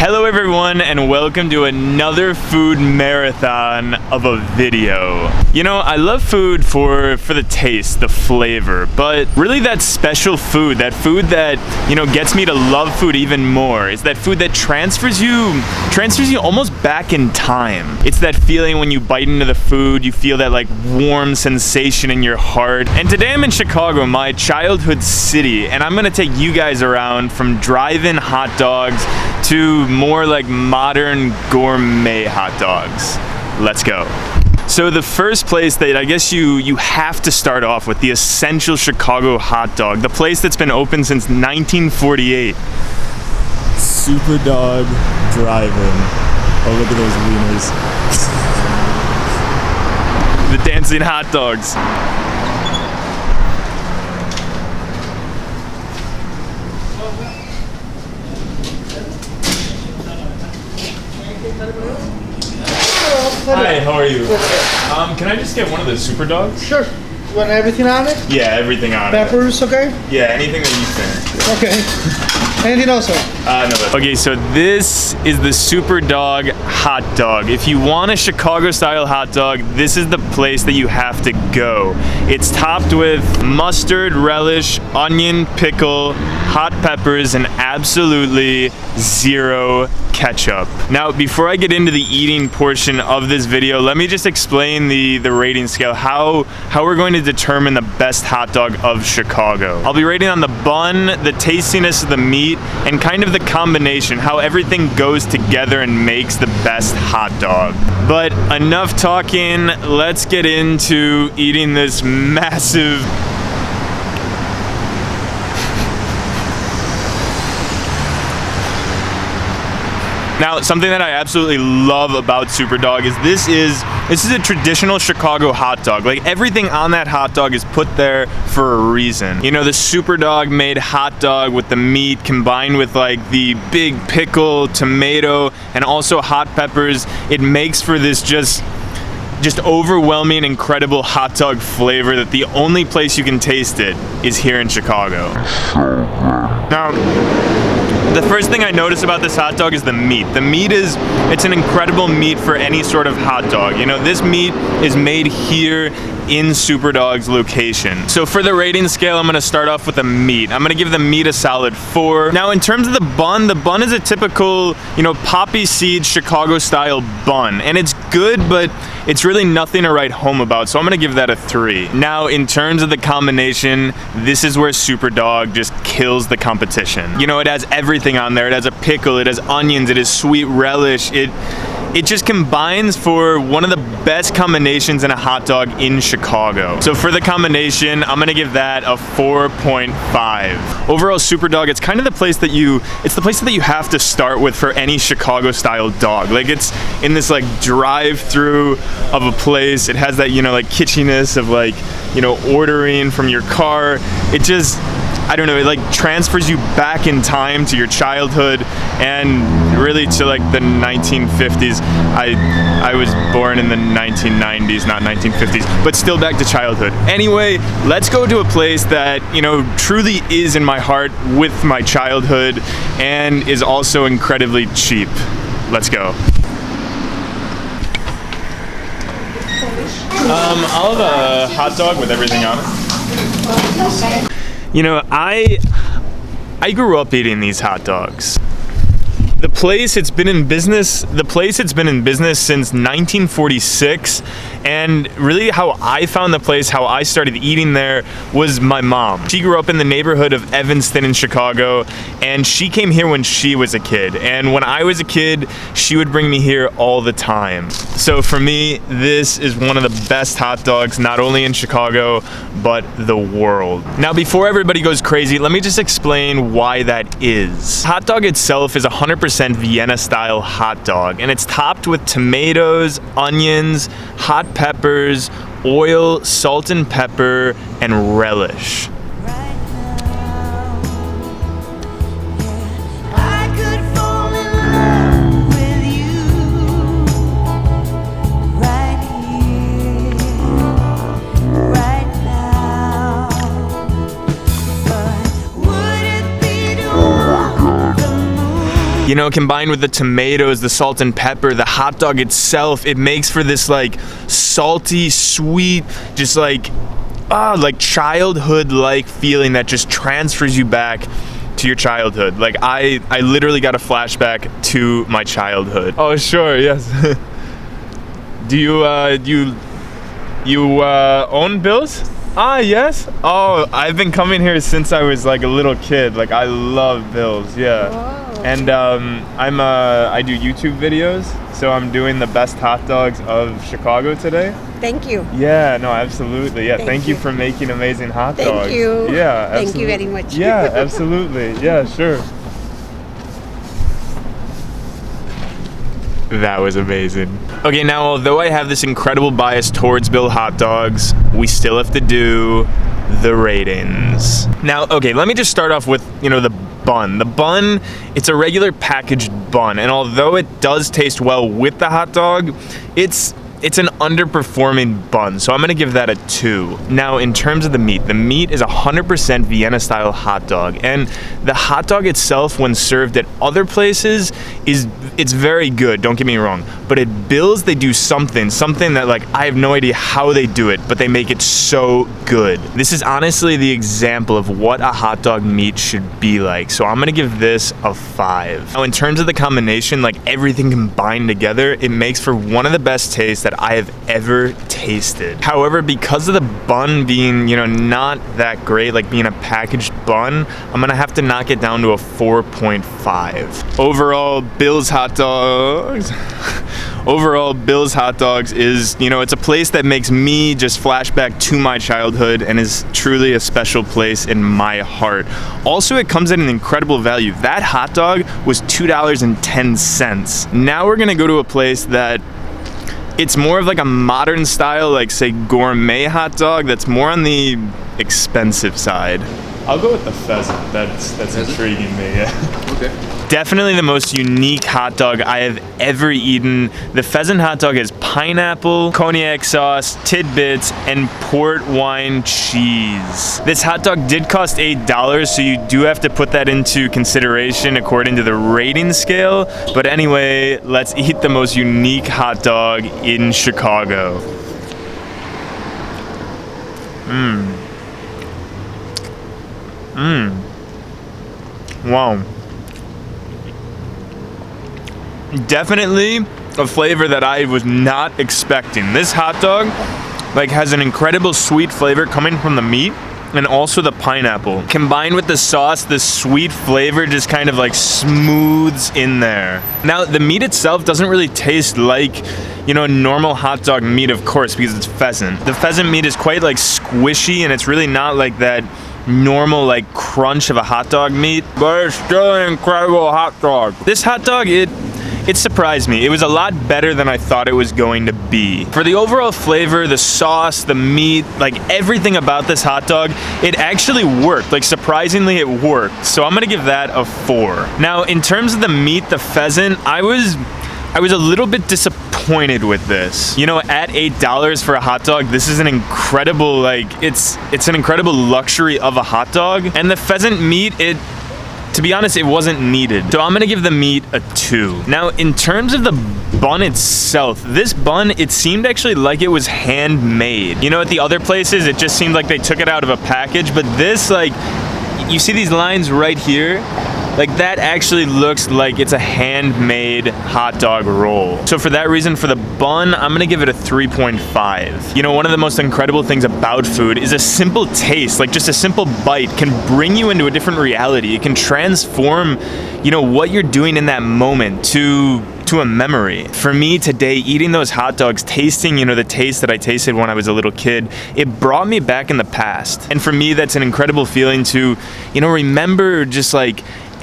Hello everyone and welcome to another food marathon of a video. You know, I love food for the taste, the flavor, but really that special food, that you know, gets me to love food even more, is that food that transfers you almost back in time. It's that feeling when you bite into the food, you feel that like warm sensation in your heart. And today I'm in Chicago, my childhood city, and I'm gonna take you guys around from drive-in hot dogs to more like modern gourmet hot dogs. Let's go. So the first place that I guess you have to start off with, the essential Chicago hot dog, the place that's been open since 1948. Superdawg drive-in. Oh, look at those wieners. The dancing hot dogs. Hi, how are you? Can I just get one of the Superdogs? Sure. You want everything on it? Yeah, everything on Peppers, okay? Yeah, anything that you think. Okay. Anything else, sir? No, that's okay, so this is the Superdawg hot dog. If you want a Chicago-style hot dog, this is the place that you have to go. It's topped with mustard, relish, onion, pickle, hot peppers, and absolutely zero ketchup. Now, before I get into the eating portion of this video, let me just explain the rating scale, how we're going to determine the best hot dog of Chicago. I'll be rating on the bun, the tastiness of the meat, and kind of the combination, how everything goes together and makes the best hot dog. But enough talking, let's get into eating this massive Now, something that I absolutely love about Superdawg is this is a traditional Chicago hot dog. Like, everything on that hot dog is put there for a reason. You know, the Superdawg made hot dog with the meat combined with like the big pickle, tomato, and also hot peppers. It makes for this just overwhelming, incredible hot dog flavor that the only place you can taste it is here in Chicago. Now, the first thing I notice about this hot dog is the meat. The meat it's an incredible meat for any sort of hot dog. You know, this meat is made here in Superdawg's location. So for the rating scale, I'm gonna start off with the meat. I'm gonna give the meat a solid 4. Now, in terms of the bun is a typical, you know, poppy seed Chicago style bun. And it's good, but it's really nothing to write home about. So I'm gonna give that a 3. Now, in terms of the combination, this is where Superdawg just kills the competition. You know, it has everything on there. It has a pickle, it has onions, it has sweet relish. It just combines for one of the best combinations in a hot dog in Chicago. So for the combination, I'm gonna give that a 4.5. Overall, Superdawg, it's kind of the place that you have to start with for any Chicago style dog. Like, it's in this like drive-through of a place. It has that, you know, like kitschiness of like, you know, ordering from your car. It just, I don't know, it like transfers you back in time to your childhood and really to like the 1950s. I was born in the 1990s, not 1950s, but still back to childhood. Anyway, let's go to a place that, you know, truly is in my heart with my childhood and is also incredibly cheap. Let's go. I'll have a hot dog with everything on it. You know, I grew up eating these hot dogs. The place, it's been in business since 1946, and really how I found the place, how I started eating there, was my mom. She grew up in the neighborhood of Evanston in Chicago, and she came here when she was a kid. And when I was a kid, she would bring me here all the time. So for me, this is one of the best hot dogs, not only in Chicago, but the world. Now, before everybody goes crazy, let me just explain why that is. Hot dog itself is 100% Vienna style hot dog, and it's topped with tomatoes, onions, hot peppers, oil, salt and pepper, and relish. You know, combined with the tomatoes, the salt and pepper, the hot dog itself, it makes for this like salty, sweet, just like childhood-like feeling that just transfers you back to your childhood. Like I literally got a flashback to my childhood. Oh sure, yes. Do you own Bill's? Ah, yes. Oh, I've been coming here since I was like a little kid. Like I love Bill's, yeah. Whoa. And I do YouTube videos, so I'm doing the best hot dogs of Chicago today. Thank you. Yeah, no, absolutely. Yeah, thank you you for making amazing hot dogs. Thank you. Yeah, absolutely. Thank you very much. Yeah, absolutely. Yeah, sure. That was amazing. Okay, now although I have this incredible bias towards Bill hot dogs, we still have to do the ratings. Now, okay, let me just start off with, the bun. The bun, it's a regular packaged bun, and although it does taste well with the hot dog, it's an underperforming bun, so I'm gonna give that a 2. Now, in terms of the meat is 100% Vienna style hot dog, and the hot dog itself, when served at other places, it's very good, don't get me wrong, but at Bill's they do something that like I have no idea how they do it, but they make it so good. This is honestly the example of what a hot dog meat should be like, so I'm gonna give this a 5. Now, in terms of the combination, like everything combined together, it makes for one of the best tastes that I have ever tasted. However, because of the bun being, not that great, like being a packaged bun, I'm gonna have to knock it down to a 4.5. Overall, Bill's Hot Dogs. Overall, Bill's Hot Dogs is, it's a place that makes me just flashback to my childhood and is truly a special place in my heart. Also, it comes at an incredible value. That hot dog was $2.10. Now we're gonna go to a place that it's more of like a modern style, like say Gourmet hot dog that's more on the expensive side. I'll go with the Pheasant. That's intriguing me, yeah. Okay. Definitely the most unique hot dog I have ever eaten. The Pheasant hot dog has pineapple, cognac sauce, tidbits, and port wine cheese. This hot dog did cost $8, so you do have to put that into consideration according to the rating scale. But anyway, let's eat the most unique hot dog in Chicago. Wow. Definitely a flavor that I was not expecting. This hot dog has an incredible sweet flavor coming from the meat and also the pineapple. Combined with the sauce, the sweet flavor just kind of smooths in there. Now, the meat itself doesn't really taste like, normal hot dog meat, of course, because it's pheasant. The pheasant meat is quite squishy, and it's really not like that normal crunch of a hot dog meat, but it's still an incredible hot dog. This hot dog, it surprised me. It was a lot better than I thought it was going to be. For the overall flavor, the sauce, the meat, everything about this hot dog, it actually worked. Surprisingly, it worked. So I'm gonna give that a 4. Now, in terms of the meat, the pheasant, I was a little bit disappointed with this. At $8 for a hot dog, this is an incredible, it's an incredible luxury of a hot dog. And the pheasant meat, to be honest, it wasn't needed. So I'm gonna give the meat a 2. Now, in terms of the bun itself, this bun, it seemed actually like it was handmade. At the other places, it just seemed like they took it out of a package, but this, you see these lines right here? That actually looks like it's a handmade hot dog roll. So for that reason, for the bun, I'm gonna give it a 3.5. One of the most incredible things about food is a simple taste, just a simple bite can bring you into a different reality. It can transform, what you're doing in that moment to a memory. For me today, eating those hot dogs, tasting, the taste that I tasted when I was a little kid, it brought me back in the past. And for me, that's an incredible feeling to, remember just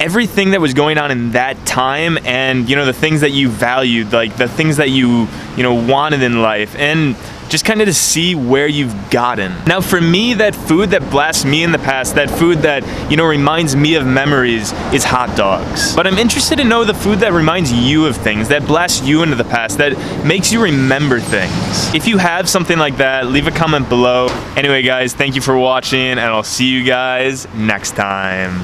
everything that was going on in that time, and the things that you valued, the things that you wanted in life, and just kind of to see where you've gotten. Now, for me, that food that blasts me in the past, that food that reminds me of memories, is hot dogs. But I'm interested to know the food that reminds you of things, that blasts you into the past, that makes you remember things. If you have something like that, leave a comment below. Anyway, guys, thank you for watching, and I'll see you guys next time.